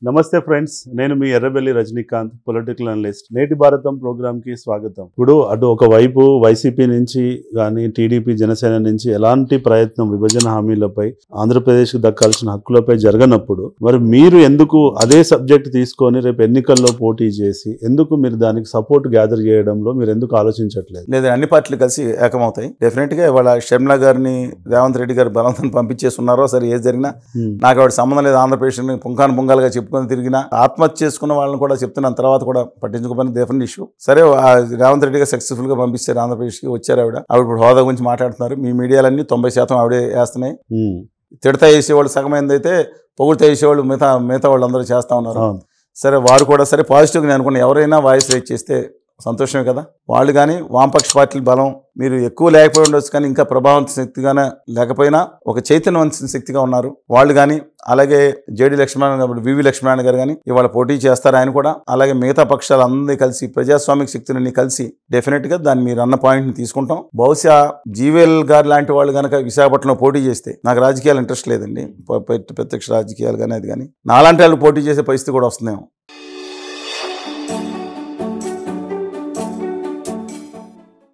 నమస్తే ఫ్రెండ్స్, నేను మీ Errabelli Rajinikanth, political analyst. నేటి భారతం ప్రోగ్రామ్కి స్వాగతం. ఇప్పుడు అటు ఒకవైపు వైసీపీ నుంచి కానీ టీడీపీ జనసేన నుంచి ఎలాంటి ప్రయత్నం విభజన హామీలపై ఆంధ్రప్రదేశ్కి దక్కాల్సిన హక్కులపై జరగనప్పుడు మరి మీరు ఎందుకు అదే సబ్జెక్ట్ తీసుకొని రేపు ఎన్నికల్లో పోటీ చేసి ఎందుకు మీరు దానికి సపోర్ట్ గ్యాదర్ చేయడంలో మీరు ఎందుకు ఆలోచించట్లేదు? లేదా అన్ని పార్టీలు కలిసి ఏకమవుతాయి. డెఫినెట్ గా ఇవాళ షర్మిలా గారిని రేవంత్ రెడ్డి గారు బలవంతం పంపించేస్తున్నారో సరే ఏది జరిగినా నాకు ఆవిడ సంబంధం లేదు. ఆంధ్రప్రదేశ్ పుంఖాను పుంగాలుగా చెప్పుకొని తిరిగినా ఆత్మహత్య చేసుకున్న వాళ్ళని కూడా చెప్తున్నాను, తర్వాత కూడా పట్టించుకోకపోయినా డిఫరెంట్ ఇష్యూ. సరే రేవంత్ రెడ్డి గారు సక్సెస్ఫుల్ గా పంపిస్తారు ఆంధ్రప్రదేశ్కి. వచ్చారు ఆవిడ ఇప్పుడు హోదా గురించి మాట్లాడుతున్నారు. మీ మీడియాలన్నీ 90% ఆవిడే వేస్తున్నాయి. తిడతా వేసేవాళ్ళు సగమైంది అయితే పొగుడుతా వేసేవాళ్ళు మిగతా వాళ్ళు అందరూ చేస్తా ఉన్నారు. సరే వారు కూడా సరే పాజిటివ్గా నేను అనుకున్నా, ఎవరైనా వాయిస్ రేట్ చేస్తే సంతోషమే కదా. వాళ్ళు కానీ వామపక్ష పార్టీల బలం మీరు ఎక్కువ లేకపోయి ఉండొచ్చు, కానీ ఇంకా ప్రభావవంత శక్తిగానే లేకపోయినా ఒక చైతన్యవంత శక్తిగా ఉన్నారు వాళ్ళు. కానీ అలాగే జేడి లక్ష్మణ వివి లక్ష్మణ గారు కానీ ఇవాళ పోటీ చేస్తారు ఆయన కూడా. అలాగే మిగతా పక్షాలు అందరూ కలిసి ప్రజాస్వామిక శక్తులన్నీ కలిసి డెఫినెట్ గా దాన్ని మీరు అన్న పాయింట్ ని తీసుకుంటాం. బహుశా జీవీఎల్ గారు లాంటి వాళ్ళు కనుక విశాఖపట్నంలో పోటీ చేస్తే, నాకు రాజకీయాలు ఇంట్రెస్ట్ లేదండి, ప్రత్యక్ష రాజకీయాలు కానీ అది కానీ, నాలాంటి వాళ్ళు పోటీ చేసే పరిస్థితి కూడా వస్తుందేమో.